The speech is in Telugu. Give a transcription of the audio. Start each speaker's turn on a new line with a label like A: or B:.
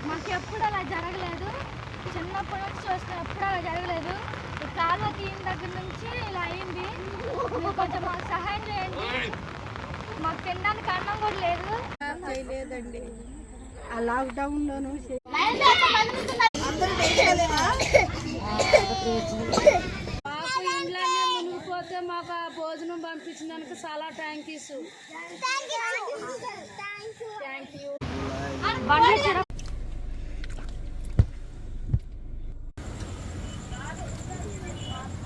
A: మాకు ఎప్పుడు అలా జరగలేదు. చిన్నప్పటి నుంచి చూసిన ఎప్పుడు అలా జరగలేదు. కాలువ తీయిన దగ్గర నుంచి ఇలా అయింది. మీరు కొంచెం మాకు సహాయం చేయండి. మాకు తినడానికి అన్నం కూడా లేదు.
B: చేయలేదండి. ఆ లాక్డౌన్లోనూ మాకు ఇంట్లోనే మునిగిపోతే మాకు ఆ భోజనం పంపించినందుకు చాలా థ్యాంక్ యూ.